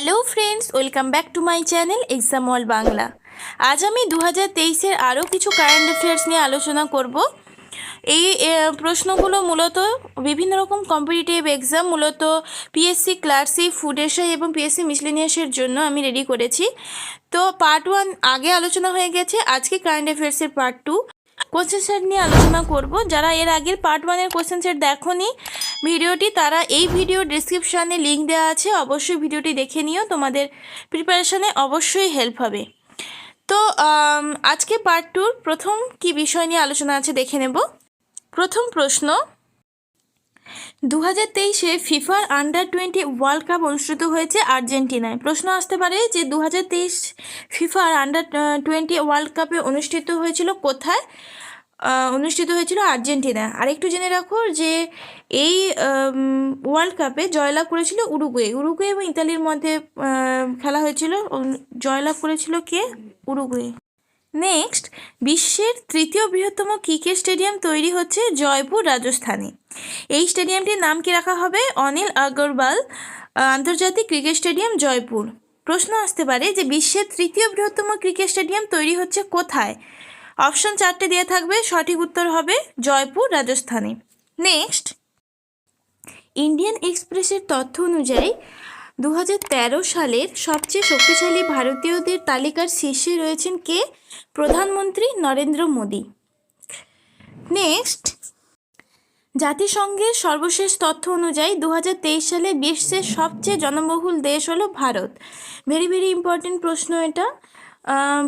Hello friends, welcome back to my channel exam wall Bangla. আজ আমি 2023-এর আরও কিছু কারেন্ট অ্যাফেয়ার্স নিয়ে আলোচনা করব। এই প্রশ্নগুলো মূলত বিভিন্ন রকম কম্পিটিটিভ এক্সাম, মূলত পিএসসি ক্লার্কশিপ, ফুড এসআই এবং পিএসসি মিসলেনিয়াসের জন্য আমি রেডি করেছি। তো পার্ট 1 আগে আলোচনা হয়ে গেছে, আজকে কারেন্ট অ্যাফেয়ার্সের পার্ট 2 কোশ্চেন সেট নিয়ে আলোচনা করব। যারা এর আগের পার্ট 1-এর কোশ্চেন সেট দেখোনি ভিডিওটি, তারা এই ভিডিও ডিসক্রিপশানে লিঙ্ক দেওয়া আছে, অবশ্যই ভিডিওটি দেখে নিও, তোমাদের প্রিপারেশানে অবশ্যই হেল্প হবে। তো আজকে পার্ট 2-র প্রথম কি বিষয় নিয়ে আলোচনা আছে দেখে নেব। প্রথম প্রশ্ন, 2023-এ ফিফার আন্ডার-20 ওয়ার্ল্ড কাপ অনুষ্ঠিত হয়েছে আর্জেন্টিনায়। প্রশ্ন আসতে পারে যে 2023 ফিফার আন্ডার-20 ওয়ার্ল্ড কাপে অনুষ্ঠিত হয়েছিল কোথায়? অনুষ্ঠিত হয়েছিল আর্জেন্টিনায়। আরেকটু জেনে রাখো যে এই ওয়ার্ল্ড কাপে জয়লাভ করেছিল উরুগুয়ে এবং ইতালির মধ্যে খেলা হয়েছিল। জয়লাভ করেছিল কে? উরুগুয়ে। নেক্সট, বিশ্বের তৃতীয় বৃহত্তম ক্রিকেট স্টেডিয়াম তৈরি হচ্ছে জয়পুর, রাজস্থানে। এই স্টেডিয়ামটির নাম কি রাখা হবে? অনিল আগরওয়াল আন্তর্জাতিক ক্রিকেট স্টেডিয়াম, জয়পুর। প্রশ্ন আসতে পারে যে বিশ্বের তৃতীয় বৃহত্তম ক্রিকেট স্টেডিয়াম তৈরি হচ্ছে কোথায়? অপশন 4টে দেওয়া থাকবে, সঠিক উত্তর হবে জয়পুর, রাজস্থানে। নেক্সট, ইন্ডিয়ান এক্সপ্রেসের তথ্য অনুযায়ী 2013 সালের সবচেয়ে শক্তিশালী ভারতীয়দের তালিকার শীর্ষে রয়েছেন কে? প্রধানমন্ত্রী নরেন্দ্র মোদী। নেক্সট, জাতিসংঘের সর্বশেষ তথ্য অনুযায়ী 2023 সালে বিশ্বের সবচেয়ে জনবহুল দেশ হলো ভারত। ভেরি ইম্পর্টেন্ট প্রশ্ন এটা।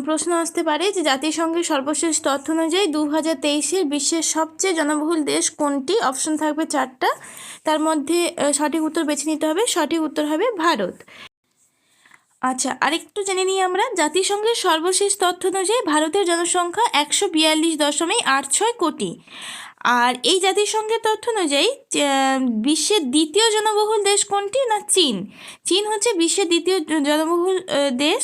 প্রশ্ন আসতে পারে যে জাতিসংঘের সর্বশেষ তথ্য অনুযায়ী 2023-এর বিশ্বের সবচেয়ে জনবহুল দেশ কোনটি? অপশন থাকবে 4টা, তার মধ্যে সঠিক উত্তর বেছে নিতে হবে। সঠিক উত্তর হবে ভারত। আচ্ছা, আরেকটু জেনে নিই আমরা। জাতিসংঘের সর্বশেষ তথ্য অনুযায়ী ভারতের জনসংখ্যা 142.86 কোটি। আর এই জাতিসংঘের তথ্য অনুযায়ী বিশ্বের দ্বিতীয় জনবহুল দেশ কোনটি? না চীন। চীন হচ্ছে বিশ্বের দ্বিতীয় জনবহুল দেশ।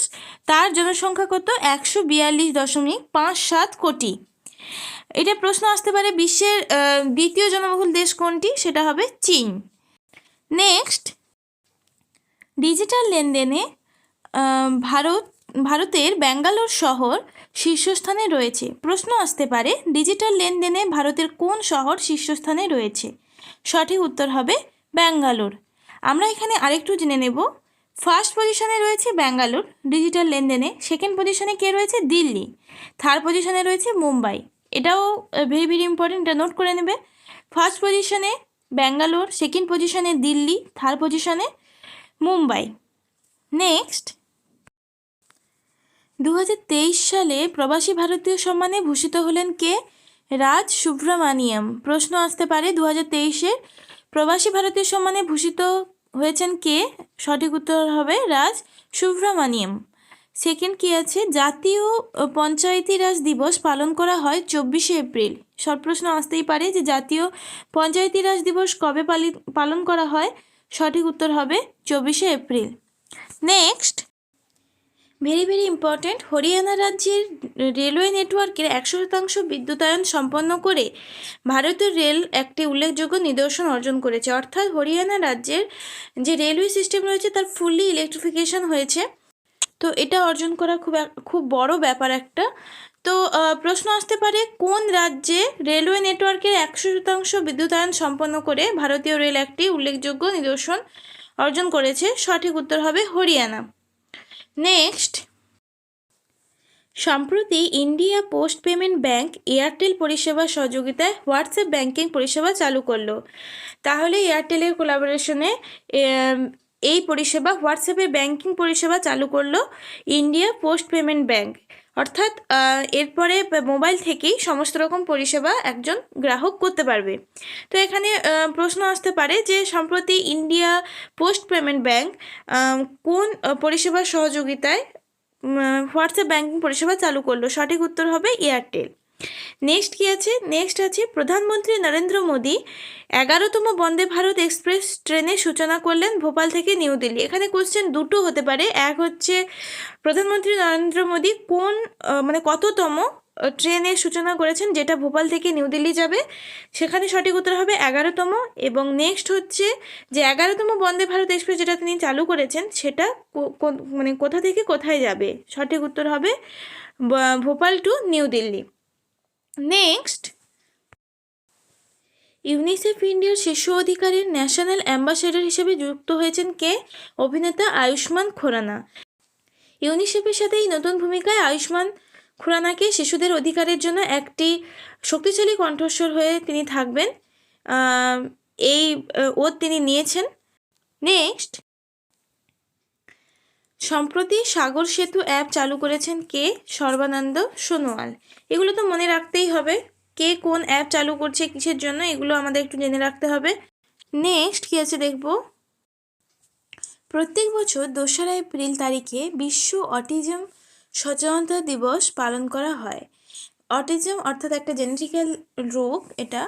তার জনসংখ্যা কত? 142.57 কোটি। এটা প্রশ্ন আসতে পারে বিশ্বের দ্বিতীয় জনবহুল দেশ কোনটি? সেটা হবে চীন। নেক্সট, ডিজিটাল লেনদেনে ভারতের ব্যাঙ্গালোর শহর শীর্ষস্থানে রয়েছে। প্রশ্ন আসতে পারে ডিজিটাল লেনদেনে ভারতের কোন শহর শীর্ষস্থানে রয়েছে? সঠিক উত্তর হবে ব্যাঙ্গালোর। আমরা এখানে আরেকটু জেনে নেব। ফার্স্ট পজিশনে রয়েছে ব্যাঙ্গালোর ডিজিটাল লেনদেনে, সেকেন্ড পজিশনে কে রয়েছে? দিল্লি, থার্ড পজিশনে রয়েছে মুম্বাই। এটাও ভেরি ইম্পর্টেন্ট, এটা নোট করে নেবে। ফার্স্ট পজিশনে ব্যাঙ্গালোর, সেকেন্ড পজিশনে দিল্লি, থার্ড পজিশনে মুম্বাই। নেক্সট, 2023 সালে প্রবাসী ভারতীয় সম্মানে ভূষিত হলেন কে? রাজ সুব্রমণিয়াম। প্রশ্ন আসতে পারে 2023-এ প্রবাসী ভারতীয় সম্মানে ভূষিত হয়েছেন কে? সঠিক উত্তর হবে রাজ সুব্রমণিয়াম। সেকেন্ড কি আছে? জাতীয় পঞ্চায়েতি রাজ দিবস পালন করা হয় 24শে এপ্রিল। সব প্রশ্ন আসতেই পারে যে জাতীয় পঞ্চায়েতি রাজ দিবস কবে পালন করা হয়? সঠিক উত্তর হবে 24শে এপ্রিল। নেক্সট, ভেরি ইম্পর্টেন্ট, হরিয়ানা রাজ্যের রেলওয়ে নেটওয়ার্কের 100% বিদ্যুতায়ন সম্পন্ন করে ভারতীয় রেল একটি উল্লেখযোগ্য নিদর্শন অর্জন করেছে। অর্থাৎ হরিয়ানা রাজ্যের যে রেলওয়ে সিস্টেম রয়েছে তার ফুললি ইলেকট্রিফিকেশন হয়েছে। তো এটা অর্জন করা খুব বড় ব্যাপার একটা। তো প্রশ্ন আসতে পারে কোন রাজ্যে রেলওয়ে নেটওয়ার্কের 100% বিদ্যুতায়ন সম্পন্ন করে ভারতীয় রেল একটি উল্লেখযোগ্য নিদর্শন অর্জন করেছে? সঠিক উত্তর হবে হরিয়ানা। নেক্সট, সম্প্রতি India post payment bank Airtel পরিষেবার সহযোগিতায় হোয়াটসঅ্যাপ ব্যাংকিং পরিষেবা চালু করলো। তাহলে এয়ারটেলের কোলাবোরেশনে এই পরিষেবা, হোয়াটসঅ্যাপের ব্যাংকিং পরিষেবা চালু করলো ইন্ডিয়া পোস্ট পেমেন্ট ব্যাংক। অর্থাৎ এরপরে মোবাইল থেকেই সমস্ত রকম পরিষেবা একজন গ্রাহক করতে পারবে। তো এখানে প্রশ্ন আসতে পারে যে সম্প্রতি ইন্ডিয়া পোস্ট পেমেন্ট ব্যাংক কোন পরিষেবার সহযোগিতায় হোয়াটসঅ্যাপ ব্যাংকিং পরিষেবা চালু করলো? সঠিক উত্তর হবে এয়ারটেল। নেক্সট কি আছে? নেক্সট আছে প্রধানমন্ত্রী নরেন্দ্র মোদী 11তম বন্দে ভারত এক্সপ্রেস ট্রেনের সূচনা করলেন ভোপাল থেকে নিউ দিল্লি। এখানে কোশ্চেন দুটো হতে পারে। এক হচ্ছে প্রধানমন্ত্রী নরেন্দ্র মোদী কোন কততম ট্রেনের সূচনা করেছেন, যেটা ভোপাল থেকে নিউ দিল্লি যাবে? সেখানে সঠিক উত্তর হবে 11তম। এবং নেক্সট হচ্ছে যে 11তম বন্দে ভারত এক্সপ্রেস যেটা তিনি চালু করেছেন, সেটা মানে কোথা থেকে কোথায় যাবে? সঠিক উত্তর হবে Bhopal two new Delhi. Next, UNICEF ইন্ডিয়ার শিশু অধিকারের ন্যাশনাল অ্যাম্বাসেডর হিসেবে যুক্ত হয়েছেন কে? অভিনেতা আয়ুষ্মান খুরানা। ইউনিসেফের সাথে এই নতুন ভূমিকায় আয়ুষ্মান খুরানাকে শিশুদের অধিকারের জন্য একটি শক্তিশালী কণ্ঠস্বর হয়ে তিনি থাকবেন, এই ওত তিনি নিয়েছেন। নেক্সট, সম্প্রতি সাগর সেতু অ্যাপ চালু করেছেন কে? সর্বানন্দ সোনোয়াল। এগুলো তো মনে রাখতেই হবে, কে কোন অ্যাপ চালু করছে, কিসের জন্য, এগুলো আমাদের একটু জেনে রাখতে হবে। নেক্সট কী আছে দেখব। প্রত্যেক বছর 2রা এপ্রিল তারিখে বিশ্ব অটিজম সচেতনতা দিবস পালন করা হয়। অটিজম অর্থাৎ একটা জেনেটিক্যাল রোগ, এটা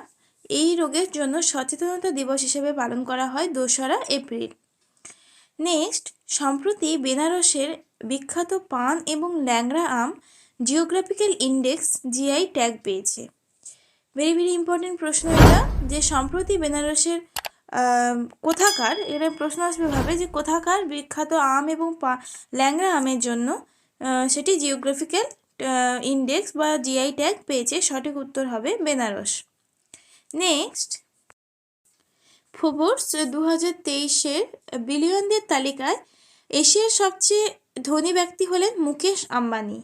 এই রোগের জন্য সচেতনতা দিবস হিসেবে পালন করা হয় 2রা এপ্রিল। নেক্সট, সম্প্রতি বেনারসের বিখ্যাত পান এবং ল্যাংড়া আম জিওগ্রাফিক্যাল ইন্ডেক্স জিআই ট্যাগ পেয়েছে। ভেরি ভেরি ইম্পর্টেন্ট প্রশ্ন এটা, যে সম্প্রতি বেনারসের কোথাকার, এটা প্রশ্ন আসবে ভাবে যে কোথাকার বিখ্যাত আম এবং ল্যাংড়া আমের জন্য সেটি জিওগ্রাফিক্যাল ইন্ডেক্স বা জিআই ট্যাগ পেয়েছে। সঠিক উত্তর হবে বেনারস। নেক্সট, ফোর্বস 2023-এর বিলিয়নদের তালিকায় এশিয়ার সবচেয়ে ধনী ব্যক্তি হলেন মুকেশ আম্বানি।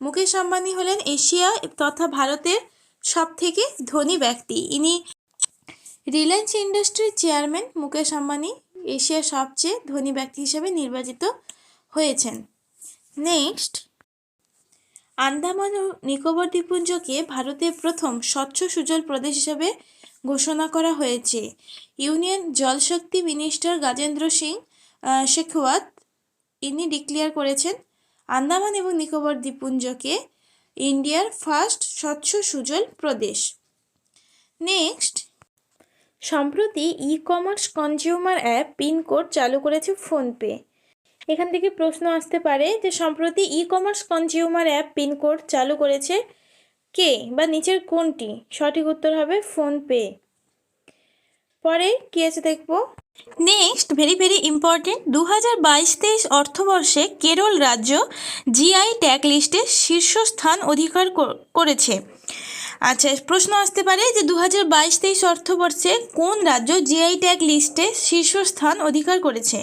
মুকেশ আম্বানি হলেন এশিয়া তথা ভারতের সবথেকে ধনী ব্যক্তি। ইনি রিলায়েন্স ইন্ডাস্ট্রির চেয়ারম্যান। মুকেশ আম্বানি এশিয়ার সবচেয়ে ধনী ব্যক্তি হিসেবে নির্বাচিত হয়েছেন। নেক্সট, আন্দামান ও নিকোবর দ্বীপপুঞ্জকে ভারতের প্রথম স্বচ্ছ সুজল প্রদেশ হিসেবে ঘোষণা করা হয়েছে। ইউনিয়ন জলশক্তি মিনিস্টার গাজেন্দ্র সিং শেখাওয়াত ইনি ডিক্লেয়ার করেছেন আন্দামান এবং নিকোবর দ্বীপপুঞ্জকে ইন্ডিয়ার ফার্স্ট স্বচ্ছ সুজল প্রদেশ। নেক্সট, সম্প্রতি e commerce consumer app Pincode চালু করেছে ফোনপে। এখান থেকে প্রশ্ন আসতে পারে যে সম্প্রতি e commerce consumer app Pincode চালু করেছে কে বা নিচের কোনটি? সঠিক উত্তর হবে ফোনপে। পরে কী আছে দেখব। নেক্সট, ভেরি ভেরি ইম্পর্টেন্ট, 2022-23 অর্থবর্ষে কেরল রাজ্য জিআই ট্যাগ লিস্টে শীর্ষস্থান অধিকার করেছে। আচ্ছা, প্রশ্ন আসতে পারে যে 2022-23 অর্থবর্ষে কোন রাজ্য জিআই ট্যাগ লিস্টে শীর্ষস্থান অধিকার করেছে?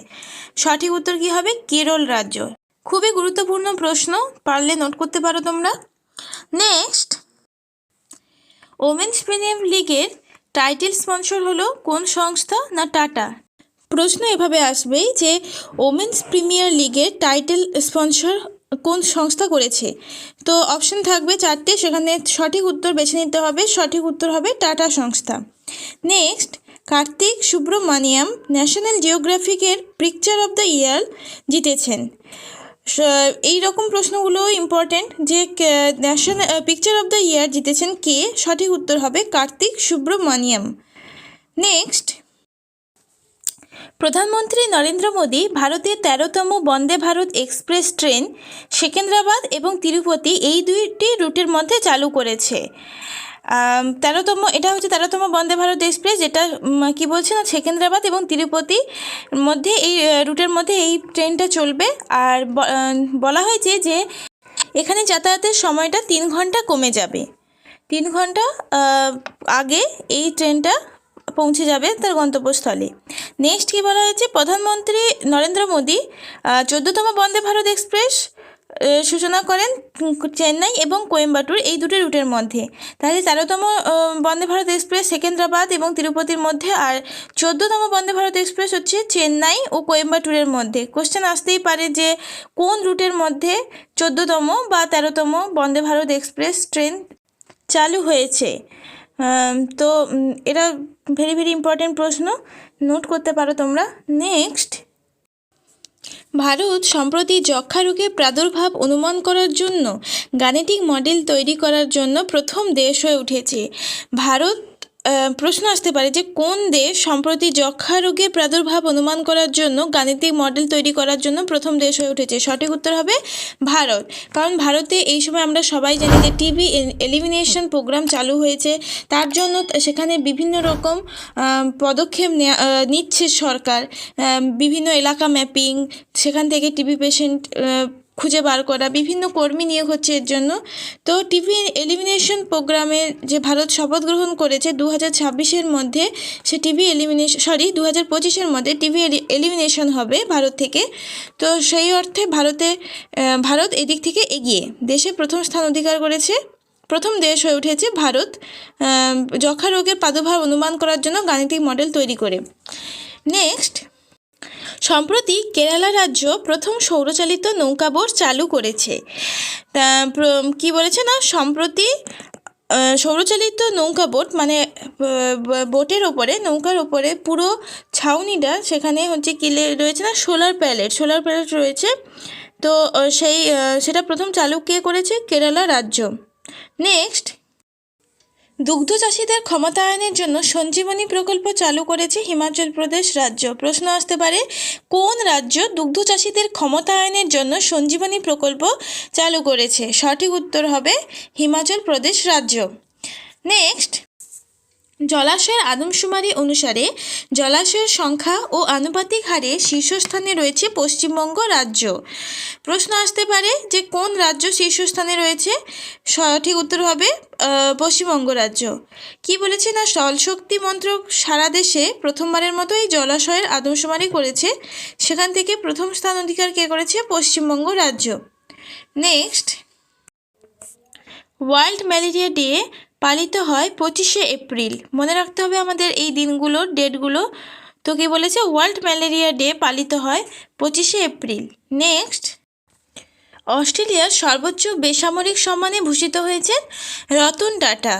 সঠিক উত্তর কী হবে? কেরল রাজ্য। খুবই গুরুত্বপূর্ণ প্রশ্ন, পারলে নোট করতে পারো তোমরা। নেক্সট, ওমেন্স প্রিমিয়ার লিগের টাইটেল স্পন্সর হলো কোন সংস্থা? না টাটা। প্রশ্ন এভাবে আসবে যে ওমেন্স প্রিমিয়ার লিগের টাইটেল স্পন্সর কোন সংস্থা করেছে? তো অপশন থাকবে 4টে, সেখানে সঠিক উত্তর বেছে নিতে হবে। সঠিক উত্তর হবে টাটা সংস্থা। নেক্সট, কার্তিক সুব্রমণিয়াম ন্যাশনাল জিওগ্রাফিকের পিকচার অফ দ্য ইয়ার জিতেছেন। এই রকম প্রশ্নগুলো ইম্পর্টেন্ট, যে national picture of the year জিতেছেন কে? সঠিক উত্তর হবে কার্তিক সুব্রমণিয়াম। নেক্সট, প্রধানমন্ত্রী নরেন্দ্র মোদী ভারতের 13তম বন্দে ভারত এক্সপ্রেস ট্রেন সেকেন্দ্রাবাদ এবং তিরুপতি এই দুইটি রুটের মধ্যে চালু করেছে। এটা হচ্ছে 13তম বন্দে ভারত এক্সপ্রেস, যেটা কি বলছে না সেকেন্দ্রাবাদ এবং তিরুপতি মধ্যে এই রুটের মধ্যে এই ট্রেনটা চলবে। আর বলা হয়েছে যে এখানে যাতায়াতের সময়টা 3 ঘন্টা কমে যাবে। 3 ঘন্টা আগে এই ট্রেনটা পৌঁছে যাবে তার গন্তব্যস্থলে। নেক্সট কী বলা হয়েছে? প্রধানমন্ত্রী নরেন্দ্র মোদী 14তম বন্দে ভারত এক্সপ্রেস সূচনা করেন চেন্নাই এবং কোয়েম্বাটুর এই দুটো রুটের মধ্যে। তাহলে 13তম বন্দে ভারত এক্সপ্রেস সেকেন্দ্রাবাদ এবং তিরুপতির মধ্যে, আর 14তম বন্দে ভারত এক্সপ্রেস হচ্ছে চেন্নাই ও কোয়েম্বাটুরের মধ্যে। কোশ্চেন আসতেই পারে যে কোন রুটের মধ্যে 14তম বা 13তম বন্দে ভারত এক্সপ্রেস ট্রেন চালু হয়েছে। তো এটা ভেরি ভেরি ইম্পর্টেন্ট প্রশ্ন, নোট করতে পারো তোমরা। নেক্সট, ভারত সম্প্রতি যক্ষ্মা রোগের প্রাদুর্ভাব অনুমান করার জন্য গাণিতিক মডেল তৈরি করার জন্য প্রথম দেশ হয়ে উঠেছে। ভারত প্রশ্ন আসতে পারে যে কোন দেশ সম্প্রতি যক্ষ্মা রোগের প্রাদুর্ভাব অনুমান করার জন্য গাণিতিক মডেল তৈরি করার জন্য প্রথম দেশ হয়ে উঠেছে। সঠিক উত্তর হবে ভারত। কারণ ভারতে এই সময় আমরা সবাই জানি যে টিবি এলিমিনেশন প্রোগ্রাম চালু হয়েছে, তার জন্য সেখানে বিভিন্ন রকম পদক্ষেপ নিচ্ছে সরকার। বিভিন্ন এলাকা ম্যাপিং, সেখান থেকে টিবি পেশেন্ট খুঁজে বার করা, বিভিন্ন কর্মী নিয়োগ হচ্ছে এর জন্য। তো টিবি এলিমিনেশন প্রোগ্রামে যে ভারত শপথ গ্রহণ করেছে 2026-এর মধ্যে, সে টিবি এলিমিনেশন 2025-এর মধ্যে টিবি এলিমিনেশন হবে ভারত থেকে। তো সেই অর্থে ভারত এদিক থেকে এগিয়ে দেশে প্রথম স্থান অধিকার করেছে, প্রথম দেশ হয়ে উঠেছে ভারত যক্ষ্মা রোগের প্রাদুর্ভাব অনুমান করার জন্য গাণিতিক মডেল তৈরি করে। নেক্সট, সম্প্রতি কেরালা রাজ্য প্রথম সৌরচালিত নৌকাবোট চালু করেছে। কি বলেছে না, সম্প্রতি সৌরচালিত নৌকাবোট মানে নৌকার ওপরে পুরো ছাউনিটা সেখানে হচ্ছে কি রয়েছে না, সোলার প্যালেট রয়েছে। তো সেটা প্রথম চালু কে করেছে? কেরালা রাজ্য। নেক্সট, দুগ্ধ চাষিদের ক্ষমতায়নের জন্য সঞ্জীবনী প্রকল্প চালু করেছে হিমাচল প্রদেশ রাজ্য। প্রশ্ন আসতে পারে কোন রাজ্য দুগ্ধ চাষিদের ক্ষমতায়নের জন্য সঞ্জীবনী প্রকল্প চালু করেছে? সঠিক উত্তর হবে হিমাচল প্রদেশ রাজ্য। নেক্সট, জলাশয়ের আদমশুমারি অনুসারে জলাশয়ের সংখ্যা ও আনুপাতিক হারে শীর্ষস্থানে রয়েছে পশ্চিমবঙ্গ রাজ্য। প্রশ্ন আসতে পারে যে কোন রাজ্য শীর্ষস্থানে রয়েছে? সঠিক উত্তর হবে পশ্চিমবঙ্গ রাজ্য। কি বলেছে না, জলশক্তি মন্ত্রক সারা দেশে প্রথমবারের মতো এই জলাশয়ের আদমশুমারি করেছে, সেখান থেকে প্রথম স্থান অধিকার কে করেছে? পশ্চিমবঙ্গ রাজ্য। নেক্সট, ওয়ার্ল্ড ম্যালেরিয়া ডে পালিত হয় 25শে এপ্রিল। মনে রাখতে হবে আমাদের এই দিনগুলোর ডেটগুলো। তো কি বলেছে, ওয়ার্ল্ড ম্যালেরিয়া ডে পালিত হয় 25শে এপ্রিল। নেক্সট, অস্ট্রেলিয়ার সর্বোচ্চ বেসামরিক সম্মানে ভূষিত হয়েছেন রতন টাটা।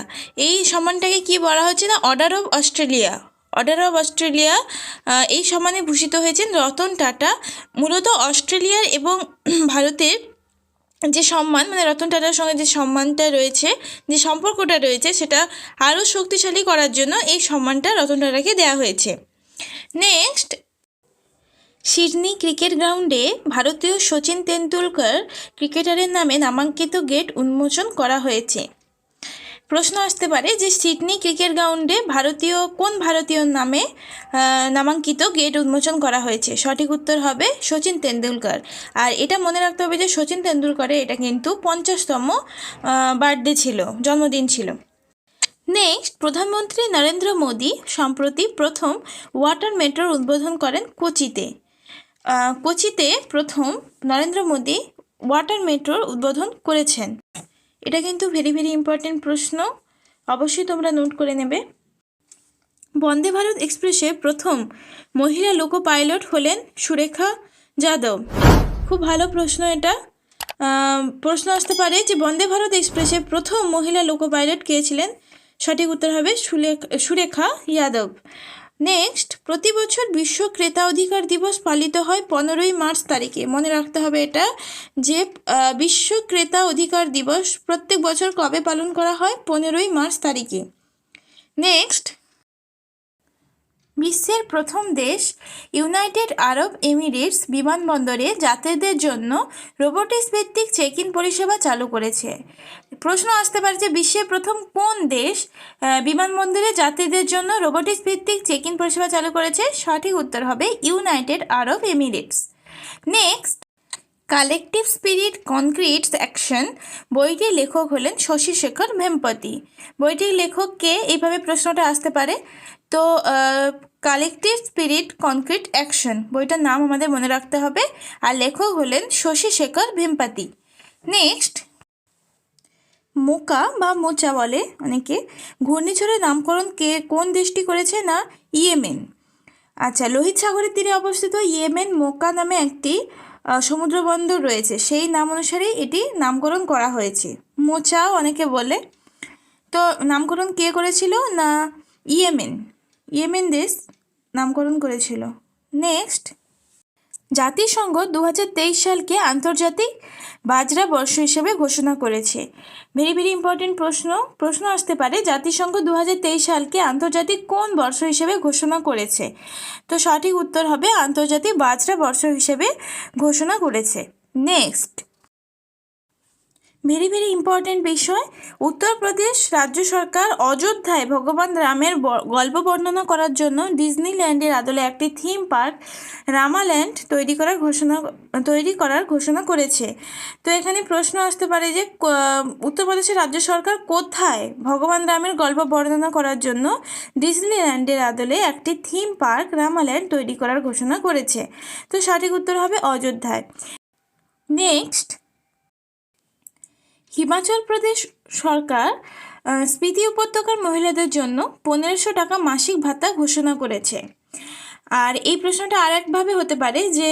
এই সম্মানটাকে কি বলা হচ্ছে না, অর্ডার অফ অস্ট্রেলিয়া। এই সম্মানে ভূষিত হয়েছেন রতন টাটা। মূলত অস্ট্রেলিয়ার এবং ভারতের যে সম্মান, মানে রতন টাটার সঙ্গে যে সম্মানটা রয়েছে, যে সম্পর্কটা রয়েছে, সেটা আরও শক্তিশালী করার জন্য এই সম্মানটা রতন টাটাকে দেওয়া হয়েছে। নেক্সট, সিডনি ক্রিকেট গ্রাউন্ডে ভারতীয় সচিন তেন্ডুলকর ক্রিকেটারের নামে নামাঙ্কিত গেট উন্মোচন করা হয়েছে। প্রশ্ন আসতে পারে যে সিডনি ক্রিকেট গ্রাউন্ডে কোন ভারতীয় নামে নামাঙ্কিত গেট উন্মোচন করা হয়েছে? সঠিক উত্তর হবে সচিন তেন্ডুলকর। আর এটা মনে রাখতে হবে যে সচিন তেন্ডুলকরের এটা কিন্তু 50তম জন্মদিন ছিল। নেক্সট, প্রধানমন্ত্রী নরেন্দ্র মোদী সম্প্রতি প্রথম ওয়াটার মেট্রোর উদ্বোধন করেন কোচিতে প্রথম নরেন্দ্র মোদী ওয়াটার মেট্রোর উদ্বোধন করেছেন। এটা কিন্তু ভেরি ইম্পর্টেন্ট প্রশ্ন, অবশ্যই তোমরা নোট করে নেবে। বন্দে ভারত এক্সপ্রেসে প্রথম মহিলা লোকো পাইলট হলেন সুরেখা যাদব। খুব ভালো প্রশ্ন এটা। প্রশ্ন আসতে পারে যে বন্দে ভারত এক্সপ্রেসে প্রথম মহিলা লোকো পাইলট কে ছিলেন? সঠিক উত্তর হবে সুরেখা যাদব। নেক্সট, প্রতি বছর বিশ্ব ক্রেতা অধিকার দিবস পালিত হয় 15ই মার্চ তারিখে। মনে রাখতে হবে এটা যে বিশ্ব ক্রেতা অধিকার দিবস প্রত্যেক বছর কবে পালন করা হয়? 15ই মার্চ তারিখে। নেক্সট, বিশ্বের প্রথম দেশ ইউনাইটেড আরব এমিরেটস বিমানবন্দরে যাত্রীদের জন্য রোবোটিক্স ভিত্তিক চেক ইন পরিষেবা চালু করেছে। প্রশ্ন আসতে পারে যে বিশ্বের প্রথম কোন দেশ বিমানবন্দরে যাত্রীদের জন্য রোবোটিক্স ভিত্তিক চেক ইন পরিষেবা চালু করেছে? সঠিক উত্তর হবে United Arab Emirates. Next, collective spirit concretes action বইটির লেখক হলেন শশী শেখর ভেমপতি। বইটির লেখক কে? এইভাবে প্রশ্নটা আসতে পারে। তো কালেকটিভ স্পিরিট কনক্রিট অ্যাকশন বইটার নাম আমাদের মনে রাখতে হবে, আর লেখক হলেন শশী শেখর ভেমপতি। নেক্সট, মোকা বা মোচা বলে অনেকে, ঘূর্ণিঝড়ের নামকরণ কোন দেশটি করেছে? না, ইয়েমেন। আচ্ছা, লোহিত সাগরের তীরে অবস্থিত ইয়েমেন মোকা নামে একটি সমুদ্র বন্দর রয়েছে, সেই নাম অনুসারে এটি নামকরণ করা হয়েছে। মোচাও অনেকে বলে। তো নামকরণ কে করেছিল? না, ইয়েমেন দেশ নামকরণ করেছিল। নেক্সট, জাতিসংঘ 2023 সালকে আন্তর্জাতিক বাজরা বর্ষ হিসেবে ঘোষণা করেছে। ভেরি ইম্পর্টেন্ট প্রশ্ন আসতে পারে, জাতিসংঘ 2023 সালকে আন্তর্জাতিক কোন বর্ষ হিসেবে ঘোষণা করেছে? তো সঠিক উত্তর হবে আন্তর্জাতিক বাজরা বর্ষ হিসেবে ঘোষণা করেছে। নেক্সট, ভেরি ইম্পর্টেন্ট বিষয়, উত্তরপ্রদেশ রাজ্য সরকার অযোধ্যায় ভগবান রামের গল্প বর্ণনা করার জন্য ডিজনিল্যান্ডের আদলে একটি থিম পার্ক রামাল্যান্ড তৈরি করার ঘোষণা করেছে। তো এখানে প্রশ্ন আসতে পারে যে উত্তরপ্রদেশের রাজ্য সরকার কোথায় ভগবান রামের গল্প বর্ণনা করার জন্য ডিজনিল্যান্ডের আদলে একটি থিম পার্ক রামাল্যান্ড তৈরি করার ঘোষণা করেছে? তো সঠিক উত্তর হবে অযোধ্যায়। নেক্সট, হিমাচল প্রদেশ সরকার স্পিতি উপত্যকার মহিলাদের জন্য 1500 টাকা মাসিক ভাতা ঘোষণা করেছে। আর এই প্রশ্নটা আরেকভাবে হতে পারে যে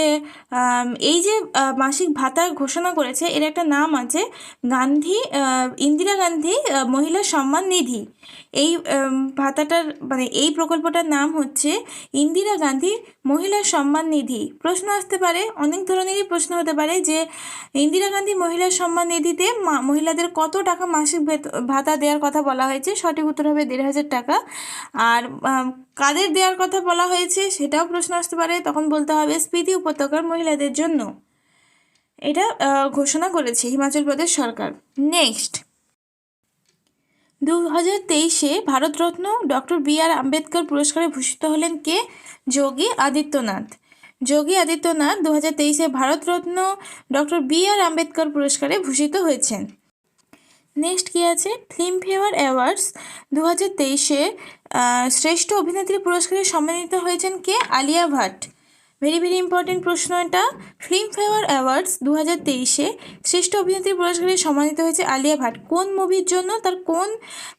এই যে মাসিক ভাতা ঘোষণা করেছে এর একটা নাম আছে, ইন্দিরা গান্ধী মহিলা সম্মান নিধি। এই ভাতাটার মানে এই প্রকল্পটার নাম হচ্ছে ইন্দিরা গান্ধী মহিলা সম্মান নিধি। প্রশ্ন আসতে পারে, অনেক ধরনেরই প্রশ্ন হতে পারে যে ইন্দিরা গান্ধী মহিলা সম্মান নিধিতে মহিলাদের কত টাকা মাসিক ভাতা দেওয়ার কথা বলা হয়েছে? সঠিক উত্তর হবে 1500 টাকা। আর কাদের দেওয়ার কথা বলা হয়েছে সেটাও প্রশ্ন আসতে পারে, তখন বলতে হবে স্পিতি উপত্যকার মহিলাদের জন্য এটা ঘোষণা করেছে হিমাচল প্রদেশ সরকার। Next, 2023 Bharat Ratna doctor B R. Ambedkar পুরস্কারে ভূষিত হলেন কে? যোগী আদিত্যনাথ। Yogi Adityanath 2023 Bharat Ratna doctor B R. আম্বেদকর পুরস্কারে ভূষিত হয়েছেন। নেক্সট কি আছে? ফিল্মফেয়ার অ্যাওয়ার্ডস 2023 শ্রেষ্ঠ অভিনেত্রী পুরস্কারে সম্মানিত হয়েছেন কে? আলিয়া ভাট। ভেরি ইম্পর্টেন্ট প্রশ্ন এটা। ফিল্মফেয়ার অ্যাওয়ার্ডস 2023 শ্রেষ্ঠ অভিনেত্রী পুরস্কারে সম্মানিত হয়েছে আলিয়া ভাট। কোন মুভির জন্য, তার কোন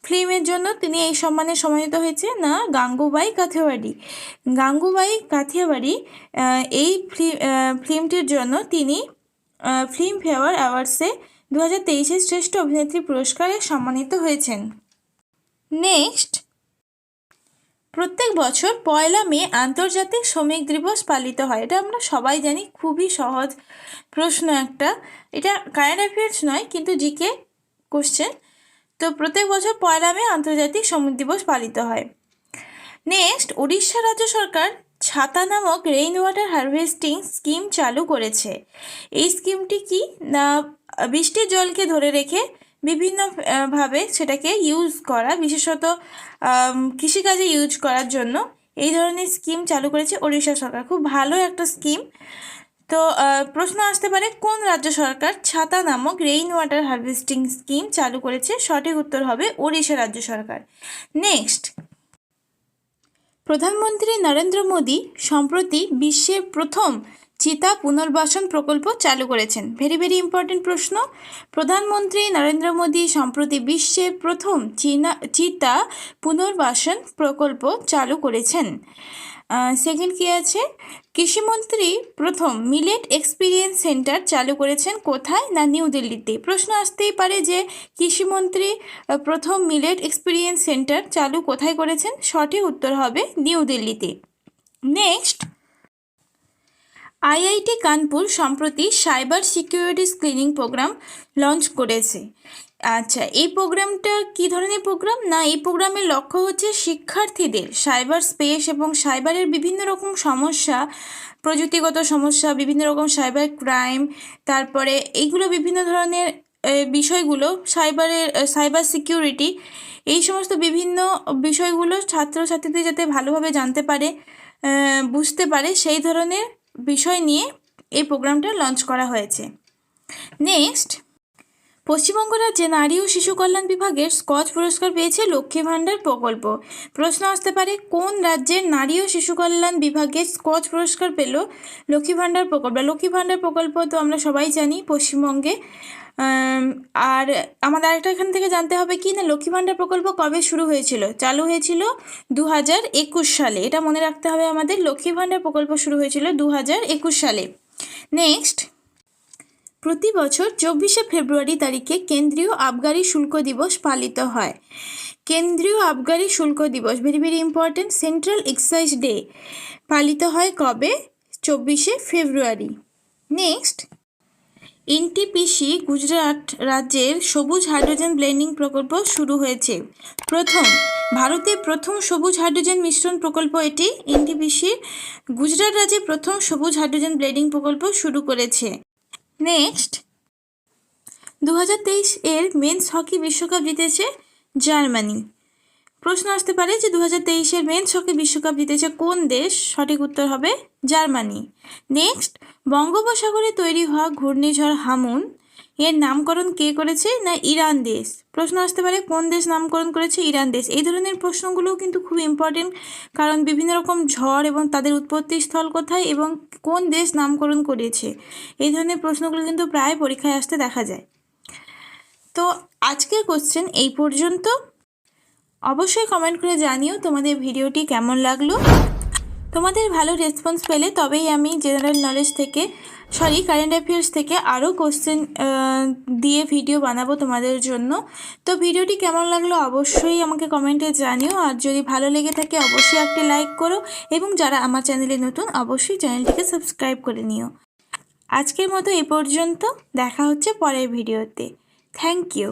ফিল্মের জন্য তিনি এই সম্মানে সম্মানিত হয়েছে? না, গাঙ্গুবাই কাথিয়াওয়াড়ি। গাঙ্গুবাই কাথিয়াওয়াড়ি এই ফিল্মটির জন্য তিনি ফিল্মফেয়ার অ্যাওয়ার্ডসে 2023 শ্রেষ্ঠ অভিনেত্রী পুরস্কারে সম্মানিত হয়েছেন। নেক্সট, প্রত্যেক বছর 1 মে আন্তর্জাতিক শ্রমিক দিবস পালিত হয়। এটা আমরা সবাই জানি, খুবই সহজ প্রশ্ন একটা। এটা কারেন্ট অ্যাফেয়ার্স নয় কিন্তু জিকে কোশ্চেন। তো প্রত্যেক বছর 1 মে আন্তর্জাতিক শ্রমিক দিবস পালিত হয়। নেক্সট, উড়িষ্যা রাজ্য সরকার ছাতা নামক রেইন ওয়াটার হারভেস্টিং স্কিম চালু করেছে। এই স্কিমটি কি না, বৃষ্টির জলকে ধরে রেখে বিভিন্নভাবে সেটাকে ইউজ করা, বিশেষত কৃষিকাজে ইউজ করার জন্য এই ধরনের স্কিম চালু করেছে ওড়িশা সরকার। খুব ভালো একটা স্কিম। তো প্রশ্ন আসতে পারে কোন রাজ্য সরকার ছাতা নামক রেইন ওয়াটার হারভেস্টিং স্কিম চালু করেছে? সঠিক উত্তর হবে ওড়িশা রাজ্য সরকার। নেক্সট, প্রধানমন্ত্রী নরেন্দ্র মোদী সম্প্রতি বিশ্বের প্রথম চিতা পুনর্বাসন প্রকল্প চালু করেছেন। ভেরি ইম্পর্টেন্ট প্রশ্ন। প্রধানমন্ত্রী নরেন্দ্র মোদী সম্প্রতি বিশ্বের প্রথম চিতা পুনর্বাসন প্রকল্প চালু করেছেন। সেকেন্ড কি আছে? কৃষিমন্ত্রী প্রথম মিলেট এক্সপিরিয়েন্স সেন্টার চালু করেছেন কোথায়? না, নিউ দিল্লিতে। প্রশ্ন আসতেই পারে যে কৃষিমন্ত্রী প্রথম মিলেট এক্সপিরিয়েন্স সেন্টার চালু কোথায় করেছেন? সঠিক উত্তর হবে নিউ দিল্লিতে। নেক্সট, আইআইটি কানপুর সম্প্রতি cyber security screening program launch করেছে। আচ্ছা, এই প্রোগ্রামটা কী ধরনের প্রোগ্রাম? না, এই প্রোগ্রামের লক্ষ্য হচ্ছে শিক্ষার্থীদের সাইবার স্পেস এবং সাইবারের বিভিন্ন রকম সমস্যা, প্রযুক্তিগত সমস্যা, বিভিন্ন রকম সাইবার ক্রাইম, তারপরে এইগুলো বিভিন্ন ধরনের বিষয়গুলো সাইবার সিকিউরিটি, এই সমস্ত বিভিন্ন বিষয়গুলো ছাত্রছাত্রীদের যাতে ভালোভাবে জানতে পারে, বুঝতে পারে, সেই ধরনের বিষয় নিয়ে এই প্রোগ্রামটা লঞ্চ করা হয়েছে। নেক্সট, পশ্চিমবঙ্গ রাজ্যে নারী ও শিশু কল্যাণ বিভাগের স্কচ পুরস্কার পেয়েছে লক্ষ্মী ভাণ্ডার প্রকল্প। প্রশ্ন আসতে পারে কোন রাজ্যের নারী ও শিশু কল্যাণ বিভাগের স্কচ পুরস্কার পেল লক্ষ্মী ভাণ্ডার প্রকল্প? লক্ষ্মী ভাণ্ডার প্রকল্প তো আমরা সবাই জানি পশ্চিমবঙ্গে। আর আমাদের আরেকটা এখান থেকে জানতে হবে কি না, লক্ষ্মী ভাণ্ডার প্রকল্প কবে শুরু হয়েছিল? চালু হয়েছিল 2021 সালে। এটা মনে রাখতে হবে আমাদের, লক্ষ্মী ভাণ্ডার প্রকল্প শুরু হয়েছিল 2021 সালে। নেক্সট, প্রতি বছর 24 ফেব্রুয়ারি তারিখে কেন্দ্রীয় আবগারি শুল্ক দিবস পালিত হয়। কেন্দ্রীয় আবগারি শুল্ক দিবস very important. Central excise day পালিত হয় কবে? ফেব্রুয়ারি। নেক্সট, এনটিপিসি গুজরাট রাজ্যের সবুজ হাইড্রোজেন ব্লেন্ডিং প্রকল্প শুরু হয়েছে। ভারতে প্রথম সবুজ হাইড্রোজেন মিশ্রণ প্রকল্প এটি। এনটিপিসি গুজরাট রাজ্যে প্রথম সবুজ হাইড্রোজেন ব্লেন্ডিং প্রকল্প শুরু করেছে। নেক্সট, 2023 এর মেন্স হকি বিশ্বকাপ জিতেছে জার্মানি। প্রশ্ন আসতে পারে যে 2023 এর মেন্স হকি বিশ্বকাপ জিতেছে কোন দেশ? সঠিক উত্তর হবে জার্মানি। নেক্সট, বঙ্গোপসাগরে তৈরি হওয়া ঘূর্ণিঝড় হামুন এর নামকরণ কে করেছে? না ইরান দেশ। প্রশ্ন আসতে পারে কোন দেশ নামকরণ করেছে? ইরান দেশ। এই ধরনের প্রশ্নগুলোও কিন্তু খুব ইম্পর্টেন্ট, কারণ বিভিন্ন রকম ঝড় এবং তাদের উৎপত্তি স্থল কোথায় এবং কোন দেশ নামকরণ করেছে, এই ধরনের প্রশ্নগুলো কিন্তু প্রায় পরীক্ষায় আসতে দেখা যায়। তো আজকের কোশ্চেন এই পর্যন্ত। অবশ্যই কমেন্ট করে জানিও তোমাদের ভিডিওটি কেমন লাগলো। তোমাদের ভালো রেসপন্স পেলে তবেই আমি জেনারেল নলেজ থেকে কারেন্ট অ্যাফেয়ার্স থেকে আরও কোশ্চেন দিয়ে ভিডিও বানাবো তোমাদের জন্য। তো ভিডিওটি কেমন লাগলো অবশ্যই আমাকে কমেন্টে জানিও, আর যদি ভালো লেগে থাকে অবশ্যই একটি লাইক করো, এবং যারা আমার চ্যানেলে নতুন অবশ্যই চ্যানেলটিকে সাবস্ক্রাইব করে নিও। আজকের মতো এই পর্যন্ত, দেখা হচ্ছে পরের ভিডিওতে। Thank you.